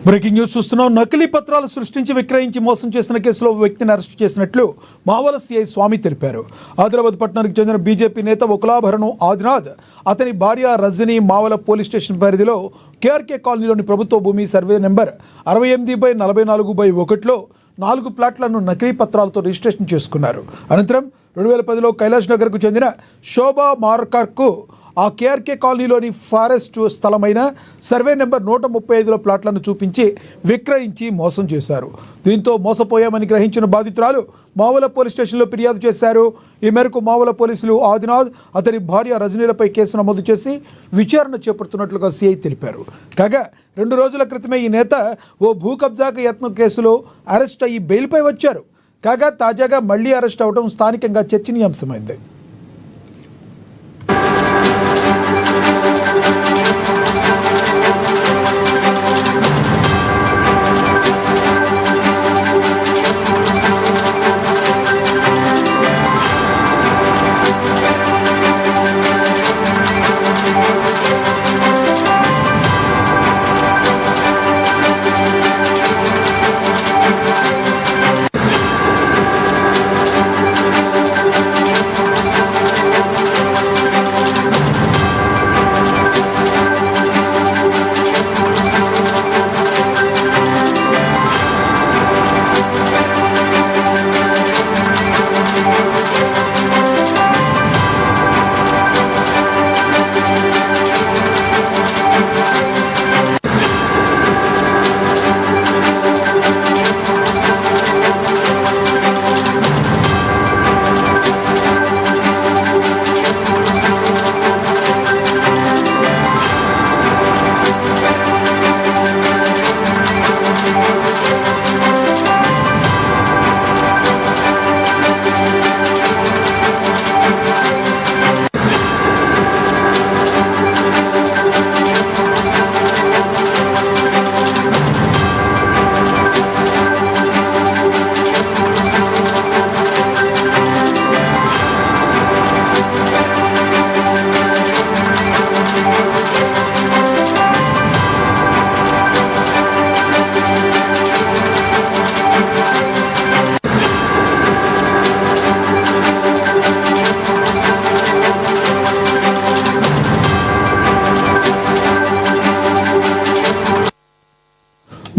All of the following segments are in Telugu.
బ్రేకింగ్ న్యూస్ చూస్తున్నాం. నకిలీ పత్రాలు సృష్టించి విక్రయించి మోసం చేసిన కేసులో వ్యక్తిని అరెస్టు చేసినట్లు మావల సిఐ స్వామి తెలిపారు. ఆదిలాబాద్ పట్టణానికి చెందిన బీజేపీ నేత వకులాభరణం ఆదినాథ్, అతని భార్య రజని మావల పోలీస్ స్టేషన్ పరిధిలో కేఆర్కే కాలనీలోని ప్రభుత్వ భూమి సర్వే నెంబర్ 68/44/1లో 4 ప్లాట్లను నకిలీ పత్రాలతో రిజిస్ట్రేషన్ చేసుకున్నారు. అనంతరం 2010లో కైలాష్ నగర్కు చెందిన శోభా మార్కర్కు ఆ కేఆర్కే కాలనీలోని ఫారెస్ట్ స్థలమైన సర్వే నెంబర్ 135లో ప్లాట్లను చూపించి విక్రయించి మోసం చేశారు. దీంతో మోసపోయామని గ్రహించిన బాధితురాలు మావల పోలీస్ స్టేషన్లో ఫిర్యాదు చేశారు. ఈ మేరకు మావల పోలీసులు ఆదినాథ్, అతని భార్య రజనీలపై కేసు నమోదు చేసి విచారణ చేపడుతున్నట్లుగా సిఐ తెలిపారు. కాగా 2 రోజుల క్రితమే ఈ నేత ఓ భూ కబ్జాకు యత్నం కేసులో అరెస్ట్ అయ్యి బెయిల్పై వచ్చారు. కాగా తాజాగా మళ్లీ అరెస్ట్ అవడం స్థానికంగా చర్చనీయాంశమైంది.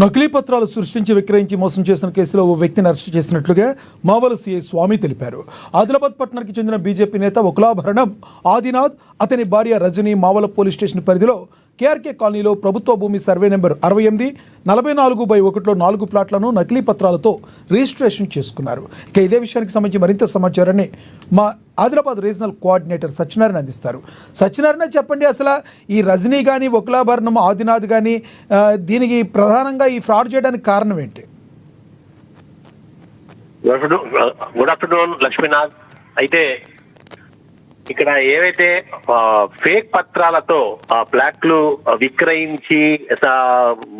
నకిలీ పత్రాలు సృష్టించి విక్రయించి మోసం చేసిన కేసులో ఓ వ్యక్తిని అరెస్టు చేసినట్లుగా మావల సిఐ స్వామి తెలిపారు. ఆదిలాబాద్ పట్టణానికి చెందిన బీజేపీ నేత వకులాభరణం ఆదినాథ్, అతని భార్య రజని మావల పోలీస్ స్టేషన్ పరిధిలో కేఆర్కే కాలనీలో ప్రభుత్వ భూమి సర్వే నెంబర్ 68/44/1లో 4 ప్లాట్లను నకిలీ పత్రాలతో రిజిస్ట్రేషన్ చేసుకున్నారు. ఇక ఇదే విషయానికి సంబంధించి మరింత సమాచారాన్ని మా ఆదిలాబాద్ రీజనల్ కోఆర్డినేటర్ సత్యనారాయణ అందిస్తారు. సత్యనారాయణ, చెప్పండి, అసలు ఈ రజనీ కానీ వకులాభరణం ఆదినాథ్ కానీ దీనికి ప్రధానంగా ఈ ఫ్రాడ్ చేయడానికి కారణం ఏంటి? Good afternoon Lakshminath. అయితే ఇక్కడ ఏవైతే ఫేక్ పత్రాలతో ప్లాట్లు విక్రయించి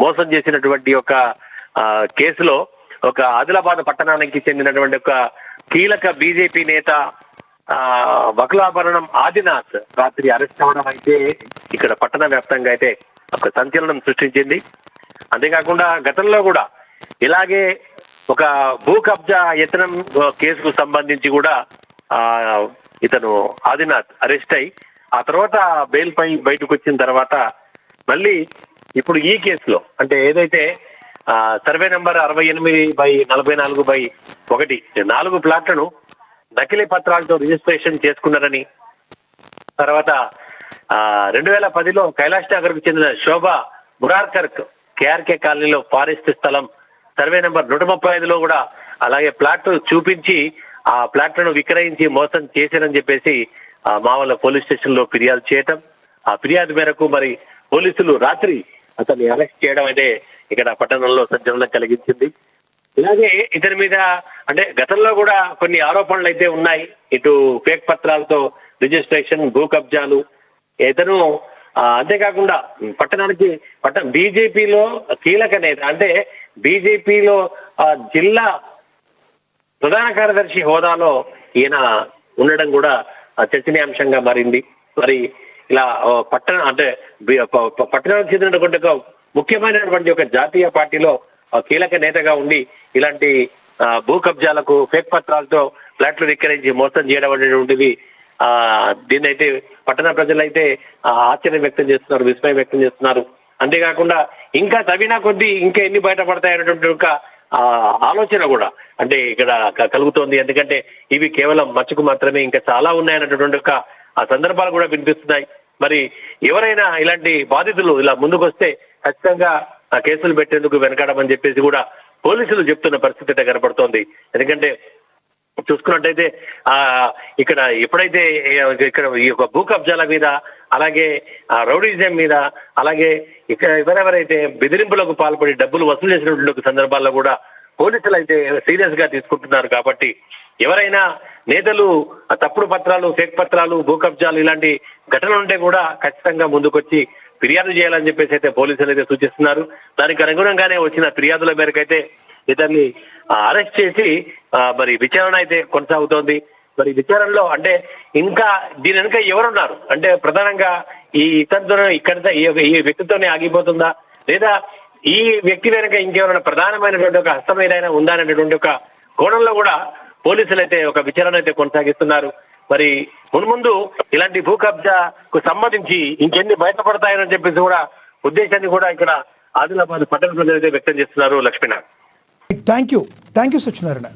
మోసం చేసినటువంటి ఒక కేసులో ఒక ఆదిలాబాద్ పట్టణానికి చెందినటువంటి ఒక కీలక బీజేపీ నేత వకులాభరణం ఆదినాథ్ రాత్రి అరెస్ట్ అవడం అయితే ఇక్కడ పట్టణ వ్యాప్తంగా అయితే ఒక సంచలనం సృష్టించింది. అంతేకాకుండా గతంలో కూడా ఇలాగే ఒక భూ కబ్జా యత్నం కేసుకు సంబంధించి కూడా ఇతను ఆదినాథ్ అరెస్ట్ అయి ఆ తర్వాత బెయిల్ పై బయటకు వచ్చిన తర్వాత మళ్ళీ ఇప్పుడు ఈ కేసులో అంటే ఏదైతే సర్వే నెంబర్ 68/44/1 4 ప్లాట్లను నకిలీ పత్రాలతో రిజిస్ట్రేషన్ చేసుకున్నారని, తర్వాత 2010లో కైలాష్ నగర్ కు చెందిన శోభా మురార్కర్ కేఆర్కే కాలనీలో ఫారెస్ట్ స్థలం సర్వే నెంబర్ 135లో కూడా అలాగే ప్లాట్ చూపించి ఆ ప్లాట్లను విక్రయించి మోసం చేశారని చెప్పేసి మావల పోలీస్ స్టేషన్ లో ఫిర్యాదు చేయటం, ఆ ఫిర్యాదు మేరకు మరి పోలీసులు రాత్రి అతన్ని అరెస్ట్ చేయడం అయితే ఇక్కడ పట్టణంలో సంచలనం కలిగించింది. ఇలాగే ఇతని మీద అంటే గతంలో కూడా కొన్ని ఆరోపణలు అయితే ఉన్నాయి. ఇటు ఫేక్ పత్రాలతో రిజిస్ట్రేషన్, భూ కబ్జాలు. ఇతను అంతేకాకుండా పట్టణానికి బీజేపీలో కీలక నేత, అంటే బీజేపీలో జిల్లా ప్రధాన కార్యదర్శి హోదాలో ఈయన ఉండడం కూడా చర్చనీయాంశంగా మారింది. మరి ఇలా పట్టణానికి చెందినటువంటి ఒక ముఖ్యమైనటువంటి ఒక జాతీయ పార్టీలో కీలక నేతగా ఉండి ఇలాంటి భూ కబ్జాలకు ఫేక్ పత్రాలతో ఫ్లాట్లు విక్రయించి మోసం చేయడం అనేటువంటిది దీన్ని అయితే పట్టణ ప్రజలైతే ఆశ్చర్యం వ్యక్తం చేస్తున్నారు, విస్మయం వ్యక్తం చేస్తున్నారు. అంతేకాకుండా ఇంకా తవ్వినా కొద్దీ ఇంకా ఎన్ని బయటపడతాయనేటువంటి ఒక ఆలోచన కూడా అంటే ఇక్కడ కలుగుతోంది. ఎందుకంటే ఇవి కేవలం మచ్చుకు మాత్రమే, ఇంకా చాలా ఉన్నాయన్నటువంటి ఒక సందర్భాలు కూడా వినిపిస్తున్నాయి. మరి ఎవరైనా ఇలాంటి బాధితులు ఇలా ముందుకు వస్తే ఖచ్చితంగా కేసులు పెట్టేందుకు వెనకాడమని చెప్పేసి కూడా పోలీసులు చెప్తున్న పరిస్థితి అయితే కనపడుతోంది. ఎందుకంటే చూసుకున్నట్టయితే ఇక్కడ ఎప్పుడైతే ఇక్కడ ఈ యొక్క భూ కబ్జాల మీద, అలాగే రౌడీజం మీద, అలాగే ఇక్కడ ఎవరెవరైతే బెదిరింపులకు పాల్పడి డబ్బులు వసూలు చేసినటువంటి సందర్భాల్లో కూడా పోలీసులు అయితే సీరియస్ గా తీసుకుంటున్నారు. కాబట్టి ఎవరైనా నేతలు తప్పుడు పత్రాలు, ఫేక్ పత్రాలు, భూ కబ్జాలు ఇలాంటి ఘటనలు ఉంటే కూడా ఖచ్చితంగా ముందుకొచ్చి ఫిర్యాదు చేయాలని చెప్పేసి అయితే పోలీసులు అయితే సూచిస్తున్నారు. దానికి అనుగుణంగానే వచ్చిన ఫిర్యాదుల మేరకు అయితే ఇతన్ని అరెస్ట్ చేసి మరి విచారణ అయితే కొనసాగుతోంది. మరి విచారణలో అంటే ఇంకా దీని వెనుక ఎవరున్నారు అంటే ప్రధానంగా ఈ ఇతనితోనే ఈ వ్యక్తితోనే ఆగిపోతుందా, లేదా ఈ వ్యక్తి వెనుక ఇంకెవరైనా ప్రధానమైనటువంటి ఒక హస్తం ఏదైనా ఉందా అనేటువంటి ఒక కోణంలో కూడా పోలీసులు అయితే ఒక విచారణ అయితే కొనసాగిస్తున్నారు. మరి మున్ముందు ఇలాంటి భూ కబ్జాకు సంబంధించి ఇంకెన్ని బయటపడతాయని చెప్పేసి కూడా ఉద్దేశాన్ని కూడా ఇక్కడ ఆదిలాబాద్ పట్టణ ప్రజలు అయితే వ్యక్తం చేస్తున్నారు. Lakshminath, thank you Satyanarayana.